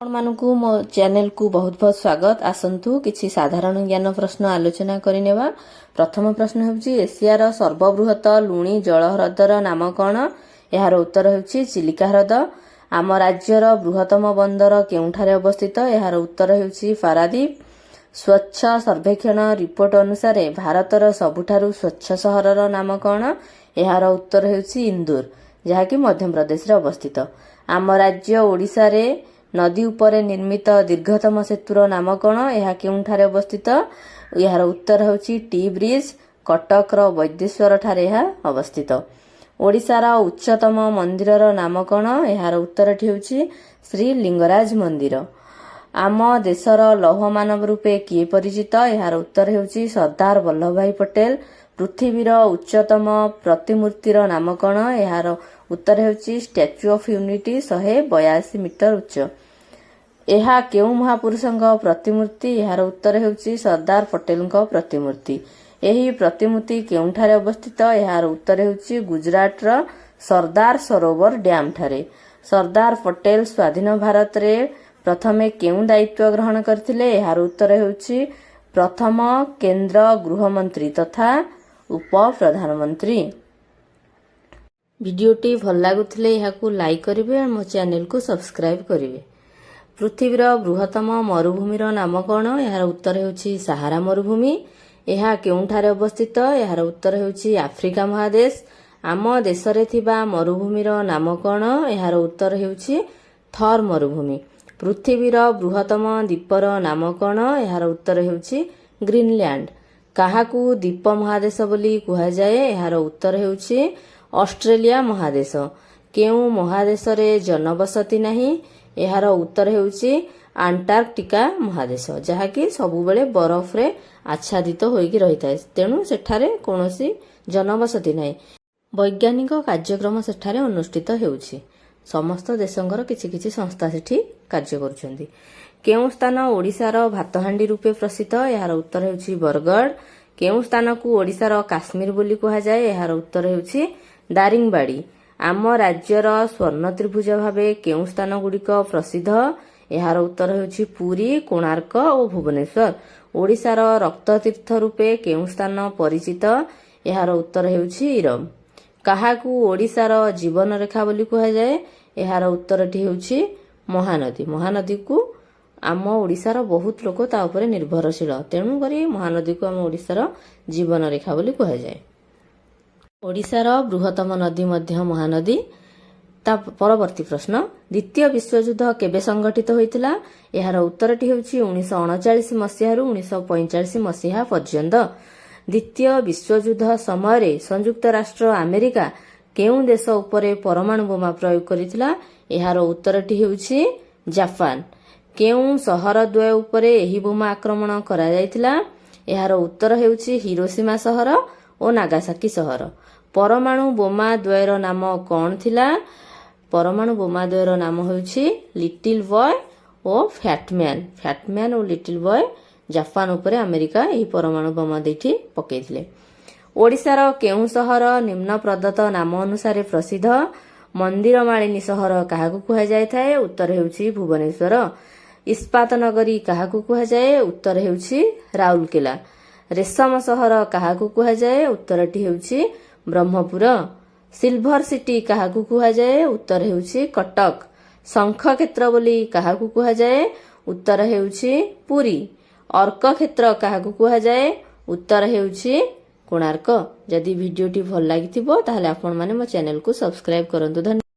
ଆପଣମାନଙ୍କୁ ମୋ ଚ୍ୟାନେଲକୁ ବହୁତ ବହୁତ ସ୍ୱାଗତ। ଆସନ୍ତୁ କିଛି ସାଧାରଣ ଜ୍ଞାନ ପ୍ରଶ୍ନ ଆଲୋଚନା କରିନେବା। ପ୍ରଥମ ପ୍ରଶ୍ନ ହେଉଛି ଏସିଆର ସର୍ବବୃହତ ଲୁଣି ଜଳ ହ୍ରଦର ନାମ କ'ଣ? ଏହାର ଉତ୍ତର ହେଉଛି ଚିଲିକା ହ୍ରଦ। ଆମ ରାଜ୍ୟର ବୃହତ୍ତମ ବନ୍ଦର କେଉଁଠାରେ ଅବସ୍ଥିତ? ଏହାର ଉତ୍ତର ହେଉଛି ପାରାଦୀପ। ସ୍ୱଚ୍ଛ ସର୍ବେକ୍ଷଣ ରିପୋର୍ଟ ଅନୁସାରେ ଭାରତର ସବୁଠାରୁ ସ୍ୱଚ୍ଛ ସହରର ନାମ କ'ଣ? ଏହାର ଉତ୍ତର ହେଉଛି ଇନ୍ଦୋର, ଯାହାକି ମଧ୍ୟପ୍ରଦେଶରେ ଅବସ୍ଥିତ। ଆମ ରାଜ୍ୟ ଓଡ଼ିଶାରେ ନଦୀ ଉପରେ ନିର୍ମିତ ଦୀର୍ଘତମ ସେତୁର ନାମ କ'ଣ? ଏହା କେଉଁଠାରେ ଅବସ୍ଥିତ? ଏହାର ଉତ୍ତର ହେଉଛି ଟି ବ୍ରିଜ। କଟକର ବୈଦ୍ୟେଶ୍ଵର ଠାରେ ଏହା ଅବସ୍ଥିତ। ଓଡ଼ିଶାର ଉଚ୍ଚତମ ମନ୍ଦିରର ନାମ କ'ଣ? ଏହାର ଉତ୍ତରଟି ହେଉଛି ଶ୍ରୀ ଲିଙ୍ଗରାଜ ମନ୍ଦିର। ଆମ ଦେଶର ଲୌହ ମାନବ ରୂପେ କିଏ ପରିଚିତ? ଏହାର ଉତ୍ତର ହେଉଛି ସର୍ଦ୍ଦାର ବଲ୍ଲଭଭାଇ ପଟେଲ। ପୃଥିବୀର ଉଚ୍ଚତମ ପ୍ରତିମୂର୍ତ୍ତିର ନାମ କ'ଣ? ଏହାର ଉତ୍ତର ହେଉଛି ଷ୍ଟାଚ୍ୟୁ ଅଫ୍ ୟୁନିଟି, 182 ମିଟର ଉଚ୍ଚ। ଏହା କେଉଁ ମହାପୁରୁଷଙ୍କ ପ୍ରତିମୂର୍ତ୍ତି? ଏହାର ଉତ୍ତର ହେଉଛି ସର୍ଦ୍ଦାର ପଟେଲଙ୍କ ପ୍ରତିମୂର୍ତ୍ତି। ଏହି ପ୍ରତିମୂର୍ତ୍ତି କେଉଁଠାରେ ଅବସ୍ଥିତ? ଏହାର ଉତ୍ତର ହେଉଛି ଗୁଜରାଟର ସର୍ଦ୍ଦାର ସରୋବର ଡ୍ୟାମ ଠାରେ। ସର୍ଦ୍ଦାର ପଟେଲ ସ୍ୱାଧୀନ ଭାରତରେ ପ୍ରଥମେ କେଉଁ ଦାୟିତ୍ୱ ଗ୍ରହଣ କରିଥିଲେ? ଏହାର ଉତ୍ତର ହେଉଛି ପ୍ରଥମ କେନ୍ଦ୍ର ଗୃହମନ୍ତ୍ରୀ ତଥା ଉପପ୍ରଧାନମନ୍ତ୍ରୀ। ଭିଡିଓଟି ଭଲ ଲାଗୁଥିଲେ ଏହାକୁ ଲାଇକ୍ କରିବେ ଓ ମୋ ଚ୍ୟାନେଲକୁ ସବସ୍କ୍ରାଇବ କରିବେ। ପୃଥିବୀର ବୃହତ୍ତମ ମରୁଭୂମିର ନାମ କ'ଣ? ଏହାର ଉତ୍ତର ହେଉଛି ସାହାରା ମରୁଭୂମି। ଏହା କେଉଁଠାରେ ଅବସ୍ଥିତ? ଏହାର ଉତ୍ତର ହେଉଛି ଆଫ୍ରିକା ମହାଦେଶ। ଆମ ଦେଶରେ ଥିବା ମରୁଭୂମିର ନାମ କ'ଣ? ଏହାର ଉତ୍ତର ହେଉଛି ଥର୍ ମରୁଭୂମି। ପୃଥିବୀର ବୃହତ୍ତମ ଦ୍ୱୀପର ନାମ କ'ଣ? ଏହାର ଉତ୍ତର ହେଉଛି ଗ୍ରୀନଲ୍ୟାଣ୍ଡ। କାହାକୁ ଦ୍ୱୀପ ମହାଦେଶ ବୋଲି କୁହାଯାଏ? ଏହାର ଉତ୍ତର ହେଉଛି ଅଷ୍ଟ୍ରେଲିଆ ମହାଦେଶ। କେଉଁ ମହାଦେଶରେ ଜନବସତି ନାହିଁ? ଏହାର ଉତ୍ତର ହେଉଛି ଆଣ୍ଟାର୍କଟିକା ମହାଦେଶ, ଯାହାକି ସବୁବେଳେ ବରଫରେ ଆଚ୍ଛାଦିତ ହୋଇକି ରହିଥାଏ, ତେଣୁ ସେଠାରେ କୌଣସି ଜନବସତି ନାହିଁ। ବୈଜ୍ଞାନିକ କାର୍ଯ୍ୟକ୍ରମ ସେଠାରେ ଅନୁଷ୍ଠିତ ହେଉଛି। ସମସ୍ତ ଦେଶଙ୍କର କିଛି କିଛି ସଂସ୍ଥା ସେଠି କାର୍ଯ୍ୟ କରୁଛନ୍ତି। କେଉଁ ସ୍ଥାନ ଓଡ଼ିଶାର ଭାତହାଣ୍ଡି ରୂପେ ପ୍ରସିଦ୍ଧ? ଏହାର ଉତ୍ତର ହେଉଛି ବରଗଡ଼। କେଉଁ ସ୍ଥାନକୁ ଓଡ଼ିଶାର କାଶ୍ମୀର ବୋଲି କୁହାଯାଏ? ଏହାର ଉତ୍ତର ହେଉଛି ଦାରିଙ୍ଗବାଡ଼ି। ଆମ ରାଜ୍ୟର ସ୍ୱର୍ଣ୍ଣ ତ୍ରିଭୁଜ ଭାବେ କେଉଁ ସ୍ଥାନ ଗୁଡ଼ିକ ପ୍ରସିଦ୍ଧ? ଏହାର ଉତ୍ତର ହେଉଛି ପୁରୀ, କୋଣାର୍କ ଓ ଭୁବନେଶ୍ୱର। ଓଡ଼ିଶାର ରକ୍ତତୀର୍ଥ ରୂପେ କେଉଁ ସ୍ଥାନ ପରିଚିତ? ଏହାର ଉତ୍ତର ହେଉଛି ଇରମ। କାହାକୁ ଓଡ଼ିଶାର ଜୀବନରେଖା ବୋଲି କୁହାଯାଏ? ଏହାର ଉତ୍ତରଟି ହେଉଛି ମହାନଦୀ। ମହାନଦୀକୁ ଆମ ଓଡ଼ିଶାର ବହୁତ ଲୋକ ତା ଉପରେ ନିର୍ଭରଶୀଳ, ତେଣୁକରି ମହାନଦୀକୁ ଆମ ଓଡ଼ିଶାର ଜୀବନରେଖା ବୋଲି କୁହାଯାଏ। ଓଡ଼ିଶାର ବୃହତ୍ତମ ନଦୀ ମଧ୍ୟ ମହାନଦୀ। ତା ପରବର୍ତ୍ତୀ ପ୍ରଶ୍ନ, ଦ୍ୱିତୀୟ ବିଶ୍ୱଯୁଦ୍ଧ କେବେ ସଂଗଠିତ ହୋଇଥିଲା? ଏହାର ଉତ୍ତରଟି ହେଉଛି 1939 ମସିହାରୁ 1945 ମସିହା ପର୍ଯ୍ୟନ୍ତ। ଦ୍ୱିତୀୟ ବିଶ୍ୱଯୁଦ୍ଧ ସମୟରେ ସଂଯୁକ୍ତ ରାଷ୍ଟ୍ର ଆମେରିକା କେଉଁ ଦେଶ ଉପରେ ପରମାଣୁ ବୋମା ପ୍ରୟୋଗ କରିଥିଲା? ଏହାର ଉତ୍ତରଟି ହେଉଛି ଜାପାନ। କେଉଁ ସହର ଦ୍ୱୟ ଉପରେ ଏହି ବୋମା ଆକ୍ରମଣ କରାଯାଇଥିଲା? ଏହାର ଉତ୍ତର ହେଉଛି ହିରୋସୀମା ସହର ଓ ନାଗାସାକି ସହର। ପରମାଣୁ ବୋମା ଦ୍ୱୟର ନାମ କ'ଣ ଥିଲା? ପରମାଣୁ ବୋମା ଦ୍ୱୟର ନାମ ହେଉଛି ଲିଟିଲ ବୟ ଓ ଫ୍ୟାଟମ୍ୟାନ। ଫ୍ୟାଟମ୍ୟାନ ଓ ଲିଟିଲ ବୟ ଜାପାନ ଉପରେ ଆମେରିକା ଏହି ପରମାଣୁ ବୋମା ଦୁଇଟି ପକାଇଥିଲେ। ଓଡ଼ିଶାର କେଉଁ ସହର ନିମ୍ନ ପ୍ରଦତ୍ତ ନାମ ଅନୁସାରେ ପ୍ରସିଦ୍ଧ? ମନ୍ଦିର ମାଳିନୀ ସହର କାହାକୁ କୁହାଯାଇଥାଏ? ଉତ୍ତର ହେଉଛି ଭୁବନେଶ୍ୱର। ଇସ୍ପାତ ନଗରୀ କାହାକୁ କୁହାଯାଏ? ଉତ୍ତର ହେଉଛି ରାଉରକେଲା। ରେଶମ ସହର କାହାକୁ କୁହାଯାଏ? ଉତ୍ତରଟି ହେଉଛି ବ୍ରହ୍ମପୁର। ସିଲଭର ସିଟି କାହାକୁ କୁହାଯାଏ? ଉତ୍ତର ହେଉଛି କଟକ। ଶଙ୍ଖ କ୍ଷେତ୍ର ବୋଲି କାହାକୁ କୁହାଯାଏ? ଉତ୍ତର ହେଉଛି ପୁରୀ। ଅର୍କ କ୍ଷେତ୍ର କାହାକୁ କୁହାଯାଏ? ଉତ୍ତର ହେଉଛି କୋଣାର୍କ। ଯଦି ଭିଡିଓଟି ଭଲ ଲାଗିଥିବ ତାହେଲେ ଆପଣମାନେ ମୋ ଚ୍ୟାନେଲକୁ ସବସ୍କ୍ରାଇବ କରନ୍ତୁ। ଧନ୍ୟବାଦ।